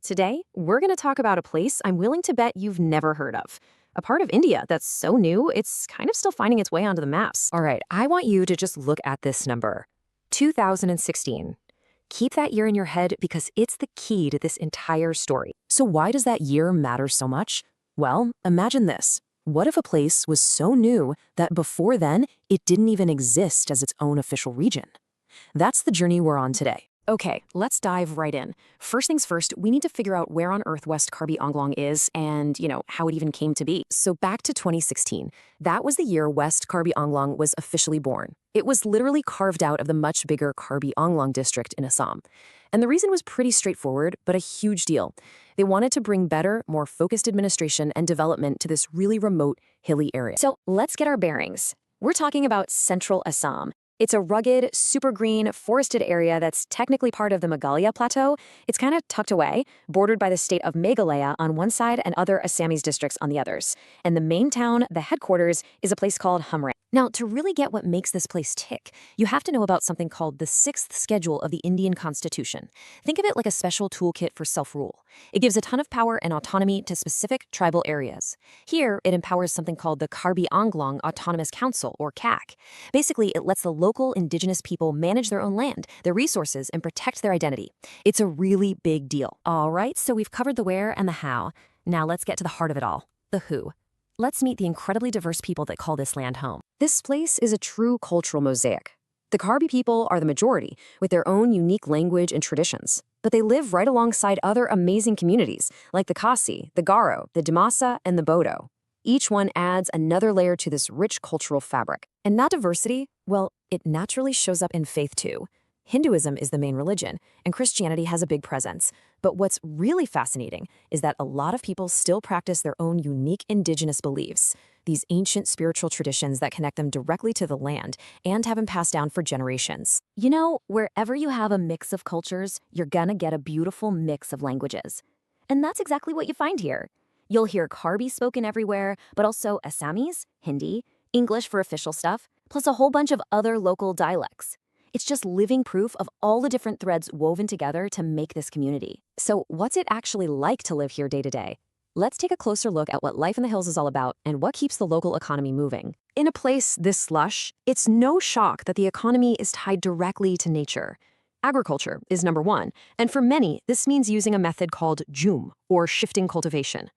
Today, we're going to talk about a place I'm willing to bet you've never heard of. A part of India that's so new, it's kind of still finding its way onto the maps. All right, I want you to just look at this number 2016. Keep that year in your head because it's the key to this entire story. So, why does that year matter so much? Well, imagine this. What if a place was so new that before then, it didn't even exist as its own official region? That's the journey we're on today. Okay, let's dive right in. First things first, we need to figure out where on earth West Karbi Anglong is and, how it even came to be. So back to 2016. That was the year West Karbi Anglong was officially born. It was literally carved out of the much bigger Karbi Anglong district in Assam. And the reason was pretty straightforward, but a huge deal. They wanted to bring better, more focused administration and development to this really remote, hilly area. So let's get our bearings. We're talking about central Assam. It's a rugged, super green, forested area that's technically part of the Meghalaya plateau. It's kind of tucked away, bordered by the state of Meghalaya on one side and other Assamese districts on the others. And the main town, the headquarters, is a place called Hamren. Now, to really get what makes this place tick, you have to know about something called the Sixth Schedule of the Indian Constitution. Think of it like a special toolkit for self-rule. It gives a ton of power and autonomy to specific tribal areas. Here, it empowers something called the Karbi Anglong Autonomous Council, or CAC. Basically, it lets the local indigenous people manage their own land, their resources, and protect their identity. It's a really big deal. All right, so we've covered the where and the how. Now let's get to the heart of it all, the who. Let's meet the incredibly diverse people that call this land home. This place is a true cultural mosaic. The Karbi people are the majority, with their own unique language and traditions. But they live right alongside other amazing communities, like the Kasi, the Garo, the Dimasa, and the Bodo. Each one adds another layer to this rich cultural fabric. And that diversity, well, it naturally shows up in faith too. Hinduism is the main religion, and Christianity has a big presence. But what's really fascinating is that a lot of people still practice their own unique indigenous beliefs, these ancient spiritual traditions that connect them directly to the land and have been passed down for generations. Wherever you have a mix of cultures, you're gonna get a beautiful mix of languages. And that's exactly what you find here. You'll hear Karbi spoken everywhere, but also Assamese, Hindi, English for official stuff, plus a whole bunch of other local dialects. It's just living proof of all the different threads woven together to make this community. So what's it actually like to live here day to day? Let's take a closer look at what life in the hills is all about and what keeps the local economy moving. In a place this lush, it's no shock that the economy is tied directly to nature. Agriculture is number one, and for many, this means using a method called jum, or shifting cultivation.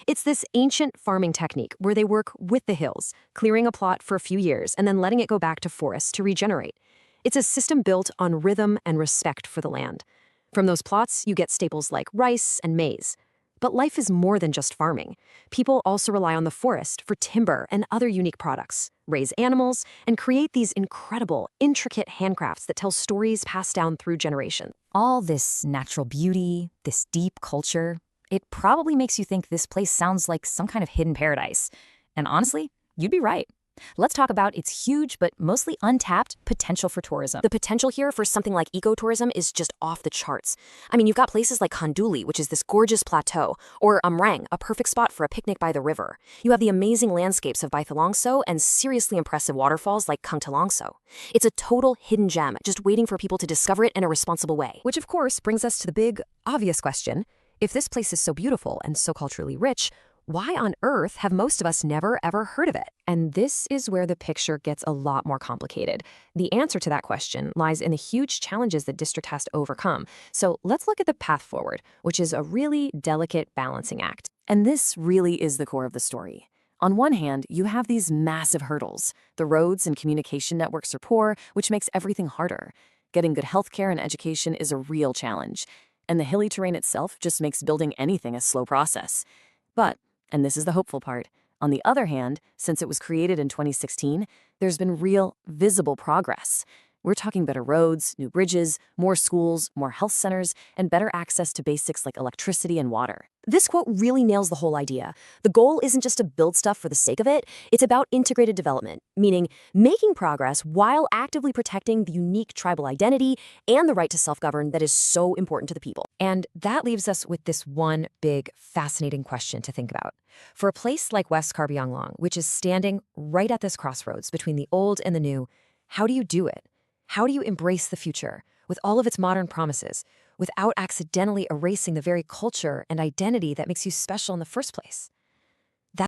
It's this ancient farming technique where they work with the hills, clearing a plot for a few years and then letting it go back to forest to regenerate. It's a system built on rhythm and respect for the land. From those plots, you get staples like rice and maize. But life is more than just farming. People also rely on the forest for timber and other unique products, raise animals, and create these incredible, intricate handcrafts that tell stories passed down through generations. All this natural beauty, this deep culture, it probably makes you think this place sounds like some kind of hidden paradise. And honestly, you'd be right. Let's talk about its huge but mostly untapped potential for tourism. The potential here for something like ecotourism is just off the charts. You've got places like Khanduli, which is this gorgeous plateau, or Amreng, a perfect spot for a picnic by the river. You have the amazing landscapes of Baithalongso and seriously impressive waterfalls like Kangtalongso. It's a total hidden gem, just waiting for people to discover it in a responsible way. Which of course brings us to the big, obvious question. If this place is so beautiful and so culturally rich, why on earth have most of us never ever heard of it? And this is where the picture gets a lot more complicated. The answer to that question lies in the huge challenges the district has to overcome. So let's look at the path forward, which is a really delicate balancing act. And this really is the core of the story. On one hand, you have these massive hurdles. The roads and communication networks are poor, which makes everything harder. Getting good healthcare and education is a real challenge. And the hilly terrain itself just makes building anything a slow process. But and this is the hopeful part. On the other hand, since it was created in 2016, there's been real, visible progress. We're talking better roads, new bridges, more schools, more health centers, and better access to basics like electricity and water. This quote really nails the whole idea. The goal isn't just to build stuff for the sake of it, it's about integrated development, meaning making progress while actively protecting the unique tribal identity and the right to self-govern that is so important to the people. And that leaves us with this one big, fascinating question to think about. For a place like West Karbi Anglong, which is standing right at this crossroads between the old and the new, how do you do it? How do you embrace the future with all of its modern promises without accidentally erasing the very culture and identity that makes you special in the first place.